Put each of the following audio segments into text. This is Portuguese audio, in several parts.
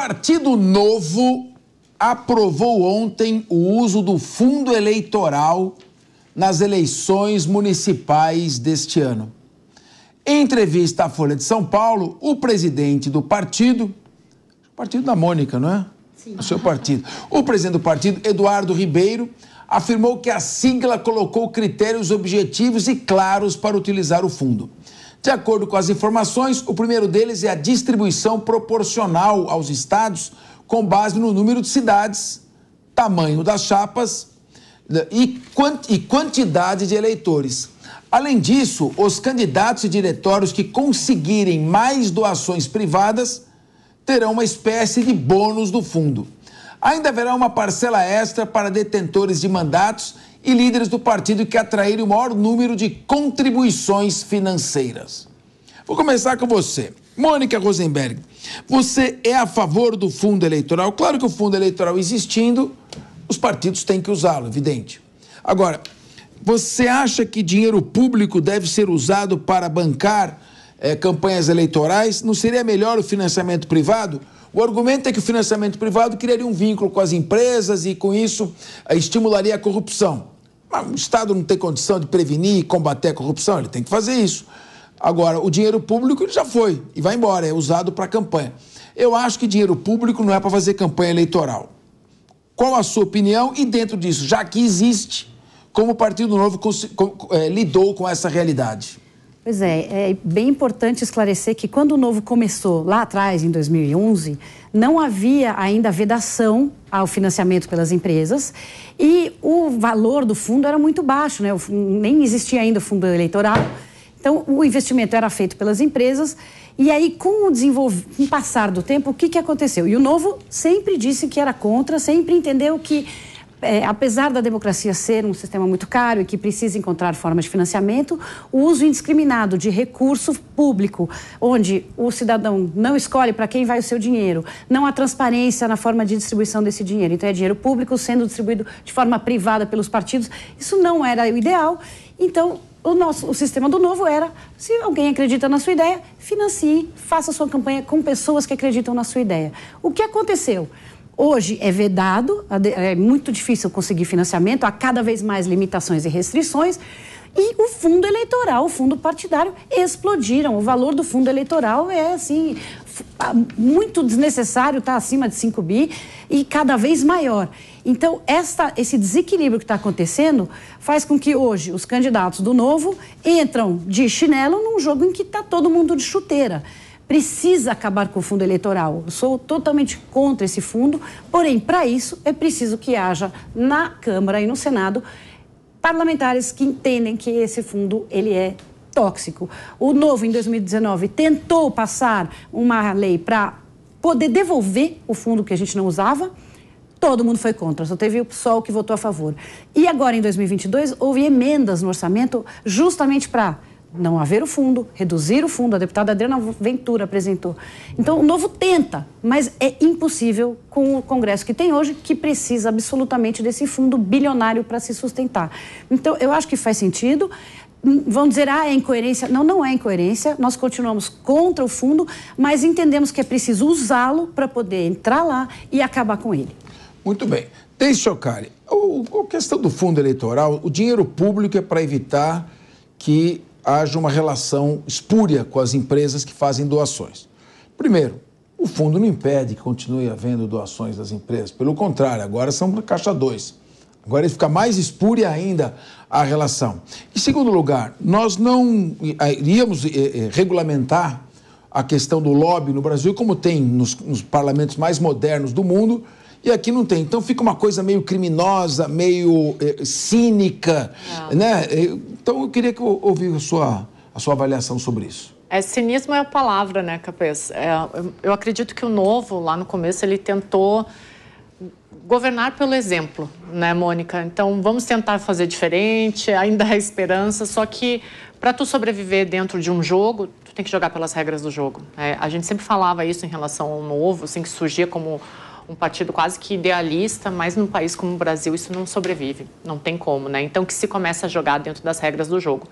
Partido Novo aprovou ontem o uso do fundo eleitoral nas eleições municipais deste ano. Em entrevista à Folha de São Paulo, o presidente do partido da Mônica, não é? Sim. O seu partido. O presidente do partido, Eduardo Ribeiro, afirmou que a sigla colocou critérios objetivos e claros para utilizar o fundo. De acordo com as informações, o primeiro deles é a distribuição proporcional aos estados com base no número de cidades, tamanho das chapas e quantidade de eleitores. Além disso, os candidatos e diretórios que conseguirem mais doações privadas terão uma espécie de bônus do fundo. Ainda haverá uma parcela extra para detentores de mandatos e líderes do partido que atraírem o maior número de contribuições financeiras. Vou começar com você. Mônica Rosenberg, você é a favor do fundo eleitoral? Claro que o fundo eleitoral existindo, os partidos têm que usá-lo, evidente. Agora, você acha que dinheiro público deve ser usado para bancar campanhas eleitorais? Não seria melhor o financiamento privado? O argumento é que o financiamento privado criaria um vínculo com as empresas e, com isso, estimularia a corrupção. Mas o Estado não tem condição de prevenir e combater a corrupção, ele tem que fazer isso. Agora, o dinheiro público ele já foi e vai embora, é usado para campanha. Eu acho que dinheiro público não é para fazer campanha eleitoral. Qual a sua opinião? E dentro disso, já que existe, como o Partido Novo lidou com essa realidade? Pois é bem importante esclarecer que quando o Novo começou lá atrás, em 2011, não havia ainda vedação ao financiamento pelas empresas e o valor do fundo era muito baixo, né? Nem existia ainda o fundo eleitoral. Então, o investimento era feito pelas empresas e aí, com o passar do tempo, o que aconteceu? E o Novo sempre disse que era contra, sempre entendeu que apesar da democracia ser um sistema muito caro e que precisa encontrar formas de financiamento, o uso indiscriminado de recurso público, onde o cidadão não escolhe para quem vai o seu dinheiro, não há transparência na forma de distribuição desse dinheiro, então é dinheiro público sendo distribuído de forma privada pelos partidos, isso não era o ideal. Então, o sistema do Novo era, se alguém acredita na sua ideia, financie, faça sua campanha com pessoas que acreditam na sua ideia. O que aconteceu? Hoje é vedado, é muito difícil conseguir financiamento, há cada vez mais limitações e restrições. E o fundo eleitoral, o fundo partidário, explodiram. O valor do fundo eleitoral é, assim, muito desnecessário, está acima de 5 bi e cada vez maior. Então, esse desequilíbrio que está acontecendo faz com que hoje os candidatos do Novo entram de chinelo num jogo em que está todo mundo de chuteira. Precisa acabar com o fundo eleitoral. Eu sou totalmente contra esse fundo, porém, para isso, é preciso que haja na Câmara e no Senado parlamentares que entendem que esse fundo ele é tóxico. O Novo, em 2019, tentou passar uma lei para poder devolver o fundo que a gente não usava. Todo mundo foi contra, só teve o PSOL que votou a favor. E agora, em 2022, houve emendas no orçamento justamente para não haver o fundo, reduzir o fundo. A deputada Adriana Ventura apresentou. Então, o Novo tenta, mas é impossível com o Congresso que tem hoje, que precisa absolutamente desse fundo bilionário para se sustentar. Então, eu acho que faz sentido. Vão dizer, é incoerência. Não, não é incoerência. Nós continuamos contra o fundo, mas entendemos que é preciso usá-lo para poder entrar lá e acabar com ele. Muito bem. Deise Chocalli, a questão do fundo eleitoral, o dinheiro público é para evitar que haja uma relação espúria com as empresas que fazem doações. Primeiro, o fundo não impede que continue havendo doações das empresas. Pelo contrário, agora são caixa 2. Agora fica mais espúria ainda a relação. Em segundo lugar, nós não iríamos regulamentar a questão do lobby no Brasil, como tem nos parlamentos mais modernos do mundo, e aqui não tem. Então fica uma coisa meio criminosa, meio cínica, né? Então eu queria que eu ouvisse a sua avaliação sobre isso. Cinismo é a palavra, né, Capês? Eu acredito que o Novo, lá no começo, ele tentou governar pelo exemplo, né, Mônica? Então vamos tentar fazer diferente, ainda há esperança, só que para tu sobreviver dentro de um jogo, tu tem que jogar pelas regras do jogo. A gente sempre falava isso em relação ao Novo, assim, que surgia como um partido quase que idealista, mas num país como o Brasil isso não sobrevive, não tem como, né? Então que se comece a jogar dentro das regras do jogo.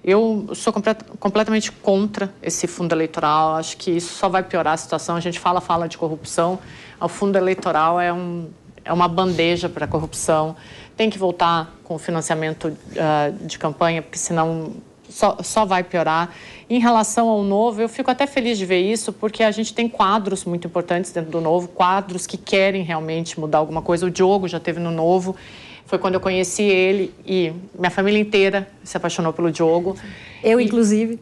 Eu sou completamente contra esse fundo eleitoral, acho que isso só vai piorar a situação. A gente fala de corrupção, o fundo eleitoral é uma bandeja para a corrupção. Tem que voltar com o financiamento de campanha, porque senão só vai piorar. Em relação ao Novo, eu fico até feliz de ver isso, porque a gente tem quadros muito importantes dentro do Novo, quadros que querem realmente mudar alguma coisa. O Diogo já esteve no Novo, foi quando eu conheci ele e minha família inteira se apaixonou pelo Diogo. Eu, inclusive.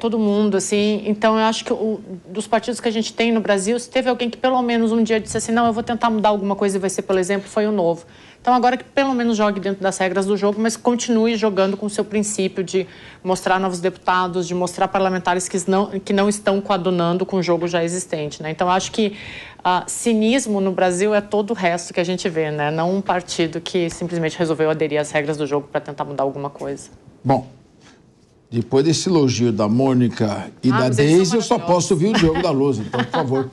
Todo mundo, assim. Então, eu acho que dos partidos que a gente tem no Brasil, se teve alguém que pelo menos um dia disse assim, não, eu vou tentar mudar alguma coisa e vai ser pelo exemplo, foi o Novo. Então, agora que pelo menos jogue dentro das regras do jogo, mas continue jogando com o seu princípio de mostrar novos deputados, de mostrar parlamentares que não estão coadunando com o jogo já existente, né? Então, acho que cinismo no Brasil é todo o resto que a gente vê, né? Não um partido que simplesmente resolveu aderir às regras do jogo para tentar mudar alguma coisa. Bom, depois desse elogio da Mônica e da Deise, eu só posso ouvir o Diogo da Luz, então, por favor.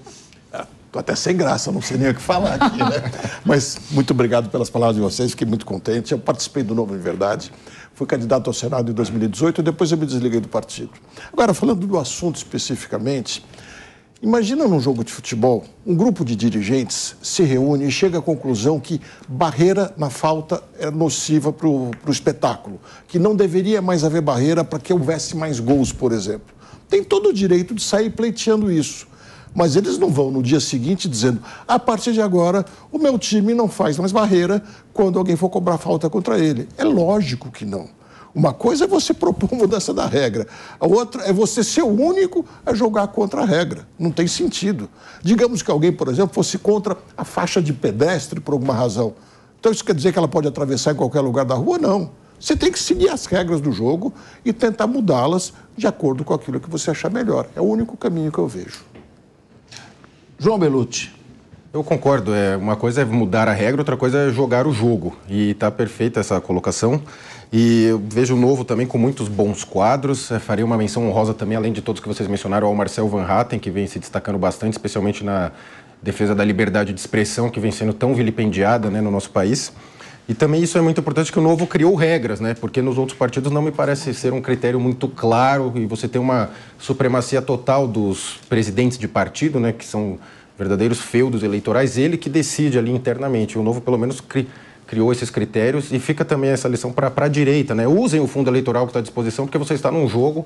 Estou até sem graça, não sei nem o que falar aqui, né? Mas muito obrigado pelas palavras de vocês, fiquei muito contente. Eu participei do Novo em Verdade, fui candidato ao Senado em 2018 e depois eu me desliguei do partido. Agora, falando do assunto especificamente, imagina num jogo de futebol, um grupo de dirigentes se reúne e chega à conclusão que barreira na falta é nociva para o espetáculo, que não deveria mais haver barreira para que houvesse mais gols, por exemplo. Tem todo o direito de sair pleiteando isso. Mas eles não vão no dia seguinte dizendo, a partir de agora, o meu time não faz mais barreira quando alguém for cobrar falta contra ele. É lógico que não. Uma coisa é você propor mudança da regra. A outra é você ser o único a jogar contra a regra. Não tem sentido. Digamos que alguém, por exemplo, fosse contra a faixa de pedestre por alguma razão. Então isso quer dizer que ela pode atravessar em qualquer lugar da rua? Não. Você tem que seguir as regras do jogo e tentar mudá-las de acordo com aquilo que você achar melhor. É o único caminho que eu vejo. João Bellucci. Eu concordo. Uma coisa é mudar a regra, outra coisa é jogar o jogo. E está perfeita essa colocação. E eu vejo o Novo também com muitos bons quadros. Faria uma menção honrosa também, além de todos que vocês mencionaram, ao Marcel Van Hatten, que vem se destacando bastante, especialmente na defesa da liberdade de expressão, que vem sendo tão vilipendiada, né, no nosso país. E também isso é muito importante, que o Novo criou regras, né? Porque nos outros partidos não me parece ser um critério muito claro e você tem uma supremacia total dos presidentes de partido, né? Que são verdadeiros feudos eleitorais, ele que decide ali internamente. O Novo, pelo menos, criou esses critérios e fica também essa lição para a direita, né? Usem o fundo eleitoral que está à disposição, porque você está num jogo,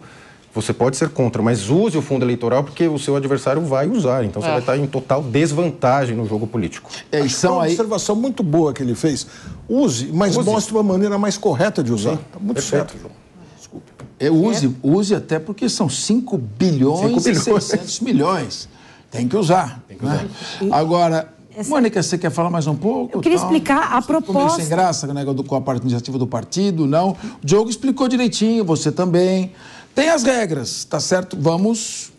você pode ser contra, mas use o fundo eleitoral porque o seu adversário vai usar. Então você vai estar em total desvantagem no jogo político. Isso é uma observação muito boa que ele fez. Use, mas mostre uma maneira mais correta de usar. Está muito certo, João. Desculpe. Use até porque são 5 bilhões e 600 milhões. Tem que usar. Tem que usar. Agora, Mônica, você quer falar mais um pouco? Eu queria explicar a proposta. Ficou meio sem graça com a parte iniciativa do partido, não. O Diogo explicou direitinho, você também. Tem as regras, tá certo? Vamos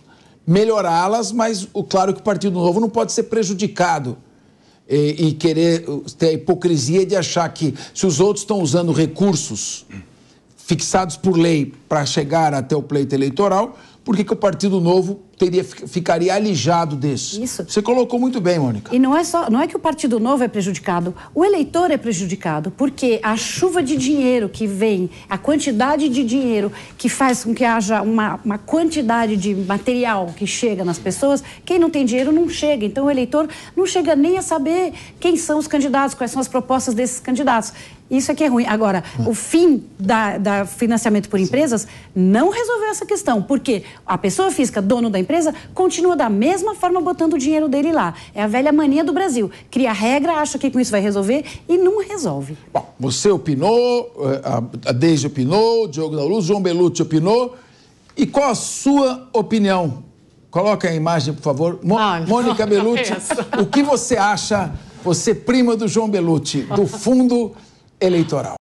melhorá-las, mas claro que o Partido Novo não pode ser prejudicado e querer ter a hipocrisia de achar que se os outros estão usando recursos fixados por lei para chegar até o pleito eleitoral, por que o Partido Novo ficaria alijado disso? Isso. Você colocou muito bem, Mônica. E não é que o Partido Novo é prejudicado, o eleitor é prejudicado, porque a chuva de dinheiro que vem, a quantidade de dinheiro que faz com que haja uma quantidade de material que chega nas pessoas, quem não tem dinheiro não chega. Então o eleitor não chega nem a saber quem são os candidatos, quais são as propostas desses candidatos. Isso é que é ruim. Agora, o fim da financiamento por empresas não resolveu essa questão, porque a pessoa física, dono da empresa, continua da mesma forma botando o dinheiro dele lá. É a velha mania do Brasil. Cria regra, acha que com isso vai resolver e não resolve. Bom, você opinou, a Deise opinou, o Diogo da Luz, João Bellucci opinou. E qual a sua opinião? Coloca a imagem, por favor. Mônica Bellucci, o que você acha, você prima do João Bellucci, do fundo eleitoral?